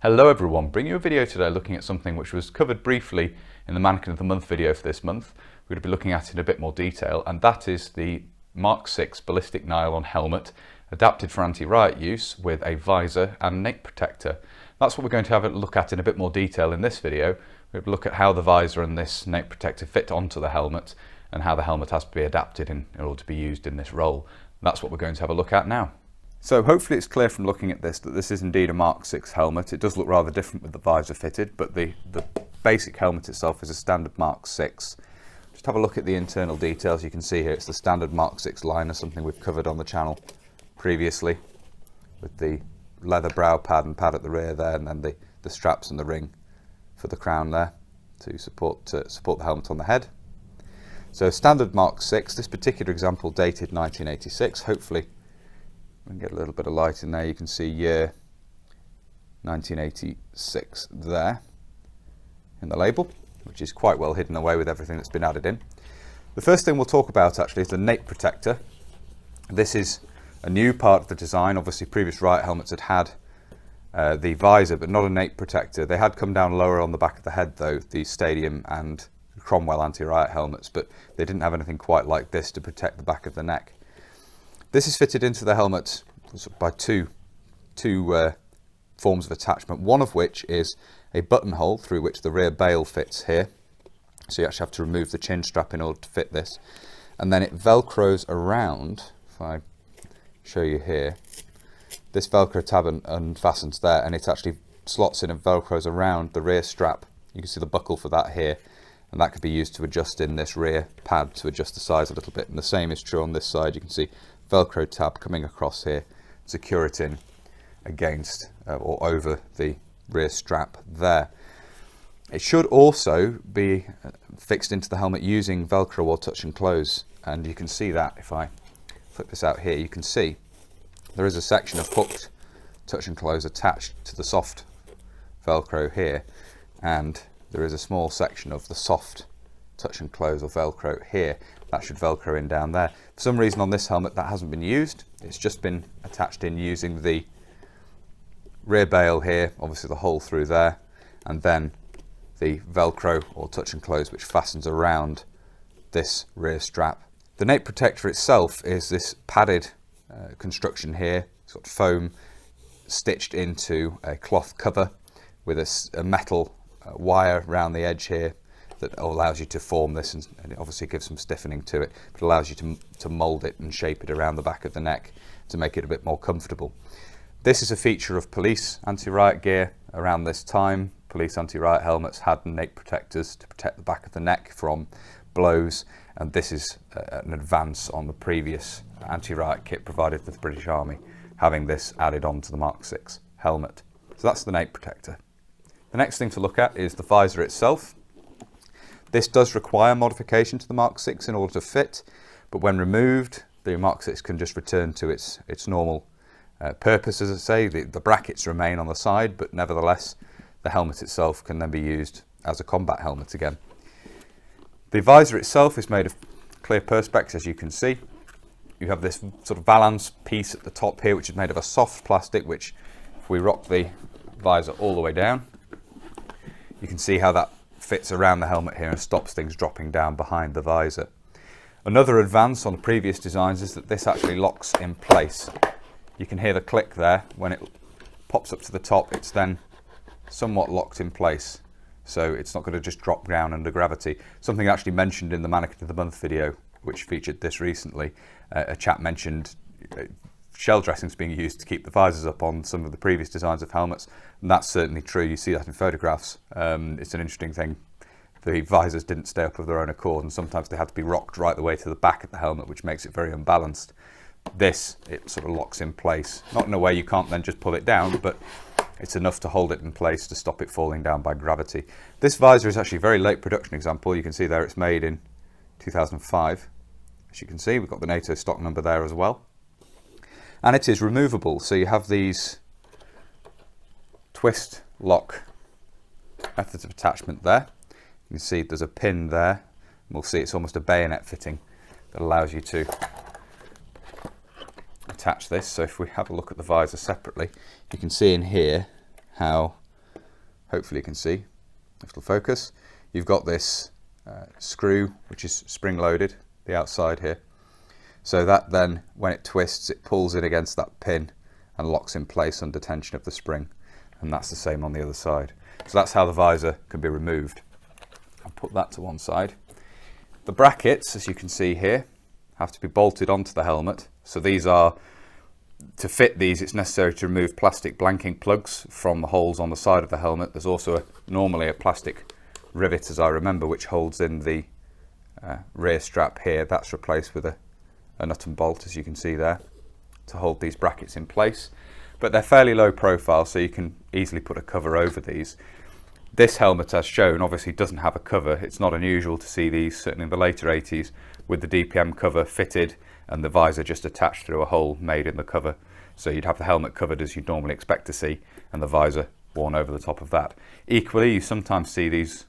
Hello everyone, bringing you a video today looking at something which was covered briefly in the Mannequin of the Month video for this month. We're going to be looking at it in a bit more detail, and that is the Mark VI ballistic nylon helmet adapted for anti-riot use with a visor and nape protector. That's what we're going to have a look at in a bit more detail in this video. We'll look at how the visor and this nape protector fit onto the helmet and how the helmet has to be adapted in order to be used in this role. That's what we're going to have a look at now. So hopefully it's clear from looking at this that this is indeed a Mark VI helmet. It does look rather different with the visor fitted, but the basic helmet itself is a standard Mark VI. Just have a look at the internal details. You can see here it's the standard Mark VI liner, something we've covered on the channel previously, with the leather brow pad and pad at the rear there, and then the straps and the ring for the crown there to support the helmet on the head. So standard Mark VI, this particular example dated 1986, hopefully we can get a little bit of light in there. You can see year 1986 there in the label, which is quite well hidden away with everything that's been added in. The first thing we'll talk about actually is the nape protector. This is a new part of the design. Obviously previous Riot helmets had the visor but not a nape protector. They had come down lower on the back of the head though, the Stadium and Cromwell anti-riot helmets, but they didn't have anything quite like this to protect the back of the neck. This is fitted into the helmet by two forms of attachment, one of which is a buttonhole through which the rear bail fits here. So you actually have to remove the chin strap in order to fit this. And then it velcros around, if I show you here, this velcro tab unfastens there, and it actually slots in and velcros around the rear strap. You can see the buckle for that here, and that could be used to adjust in this rear pad to adjust the size a little bit. And the same is true on this side. You can see velcro tab coming across here, secure it in against or over the rear strap there. It should also be fixed into the helmet using velcro or touch and close, and you can see that if I flip this out here, you can see there is a section of hooked touch and close attached to the soft velcro here, and there is a small section of the soft touch and close or velcro here. That should velcro in down there. For some reason on this helmet that hasn't been used. It's just been attached in using the rear bail here, obviously the hole through there, and then the velcro or touch and close which fastens around this rear strap. The nape protector itself is this padded construction here, sort of foam stitched into a cloth cover with a metal wire around the edge here that allows you to form this, and it obviously gives some stiffening to it, but allows you to mould it and shape it around the back of the neck to make it a bit more comfortable. This is a feature of police anti-riot gear around this time. Police anti-riot helmets had nape protectors to protect the back of the neck from blows, and this is an advance on the previous anti-riot kit provided for the British Army, having this added on to the Mark VI helmet. So that's the nape protector. The next thing to look at is the visor itself. This does require modification to the Mark VI in order to fit, but when removed, the Mark VI can just return to its normal purpose, as I say. The brackets remain on the side, but nevertheless, the helmet itself can then be used as a combat helmet again. The visor itself is made of clear perspex, as you can see. You have this sort of valance piece at the top here, which is made of a soft plastic, which if we rock the visor all the way down, you can see how that fits around the helmet here and stops things dropping down behind the visor. Another advance on the previous designs is that this actually locks in place. You can hear the click there. When it pops up to the top, it's then somewhat locked in place, so it's not going to just drop down under gravity. Something actually mentioned in the Mannequin of the Month video, which featured this recently. A chap mentioned shell dressings being used to keep the visors up on some of the previous designs of helmets, and that's certainly true. You see that in photographs. It's an interesting thing. The visors didn't stay up of their own accord, and sometimes they had to be rocked right the way to the back of the helmet, which makes it very unbalanced. This, it sort of locks in place, not in a way you can't then just pull it down, but it's enough to hold it in place to stop it falling down by gravity. This visor is actually a very late production example. You can see there it's made in 2005. As you can see, we've got the NATO stock number there as well. And it is removable, so you have these twist lock methods of attachment there. You can see there's a pin there, and we'll see it's almost a bayonet fitting that allows you to attach this. So if we have a look at the visor separately, you can see in here how hopefully you can see, if it'll focus, you've got this screw which is spring loaded, the outside here. So that then, when it twists, it pulls in against that pin and locks in place under tension of the spring. And that's the same on the other side. So that's how the visor can be removed. I'll put that to one side. The brackets, as you can see here, have to be bolted onto the helmet. So these are, to fit these, it's necessary to remove plastic blanking plugs from the holes on the side of the helmet. There's also normally a plastic rivet, as I remember, which holds in the rear strap here. That's replaced with a nut and bolt, as you can see there, to hold these brackets in place. But they're fairly low profile, so you can easily put a cover over these. This helmet, as shown, obviously doesn't have a cover. It's not unusual to see these, certainly in the later 80s, with the DPM cover fitted and the visor just attached through a hole made in the cover. So you'd have the helmet covered as you'd normally expect to see, and the visor worn over the top of that. Equally, you sometimes see these,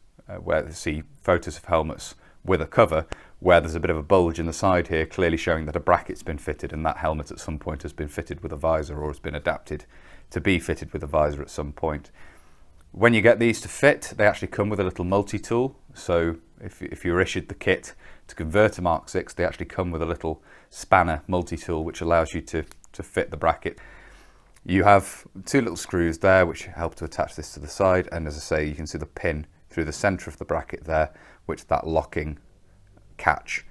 see photos of helmets with a cover, where there's a bit of a bulge in the side here, clearly showing that a bracket's been fitted, and that helmet at some point has been fitted with a visor or has been adapted to be fitted with a visor at some point. When you get these to fit, they actually come with a little multi-tool. So if you're issued the kit to convert a Mark 6, they actually come with a little spanner multi-tool which allows you to fit the bracket. You have two little screws there which help to attach this to the side, and as I say, you can see the pin through the centre of the bracket there, which that locking catch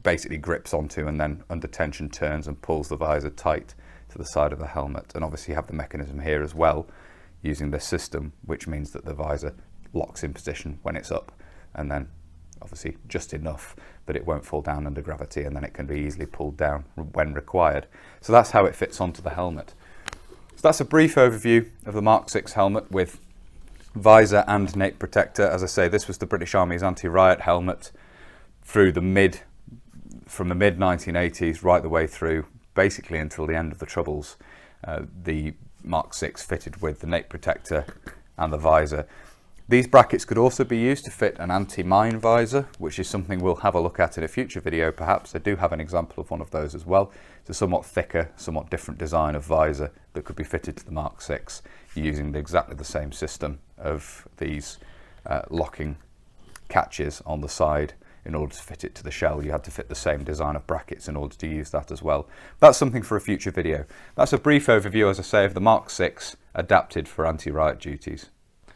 basically grips onto, and then under tension turns and pulls the visor tight to the side of the helmet. And obviously you have the mechanism here as well, using this system, which means that the visor locks in position when it's up, and then obviously just enough that it won't fall down under gravity, and then it can be easily pulled down when required. So that's how it fits onto the helmet. So that's a brief overview of the Mark 6 helmet with visor and nape protector. As I say, this was the British Army's Anti-Riot helmet from the mid 1980s right the way through, basically until the end of the Troubles. The Mark 6 fitted with the nape protector and the visor. These brackets could also be used to fit an anti-mine visor, which is something we'll have a look at in a future video perhaps. I do have an example of one of those as well. It's a somewhat thicker, somewhat different design of visor that could be fitted to the Mark 6 using exactly the same system of these locking catches on the side. In order to fit it to the shell, you had to fit the same design of brackets in order to use that as well. That's something for a future video. That's a brief overview, as I say, of the Mark 6 adapted for anti-riot duties.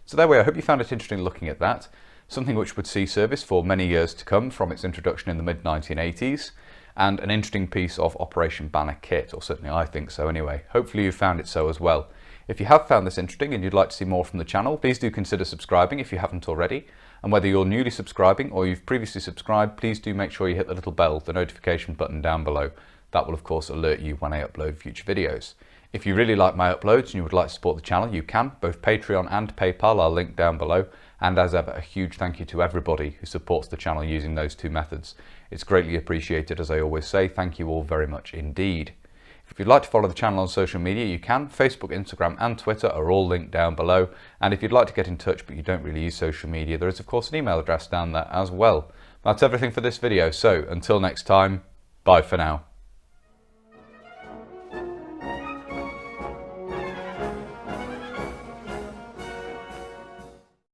So there we are. I hope you found it interesting looking at that. Something which would see service for many years to come from its introduction in the mid-1980s, and an interesting piece of Operation Banner kit, or certainly I think so anyway. Hopefully you found it so as well. If you have found this interesting and you'd like to see more from the channel, please do consider subscribing if you haven't already. And whether you're newly subscribing or you've previously subscribed, please do make sure you hit the little bell, the notification button down below. That will of course alert you when I upload future videos. If you really like my uploads and you would like to support the channel, you can. Both Patreon and PayPal are linked down below. And as ever, a huge thank you to everybody who supports the channel using those two methods. It's greatly appreciated, as I always say. Thank you all very much indeed. If you'd like to follow the channel on social media, you can. Facebook, Instagram and Twitter are all linked down below. And if you'd like to get in touch but you don't really use social media, there is of course an email address down there as well. That's everything for this video. So until next time, bye for now.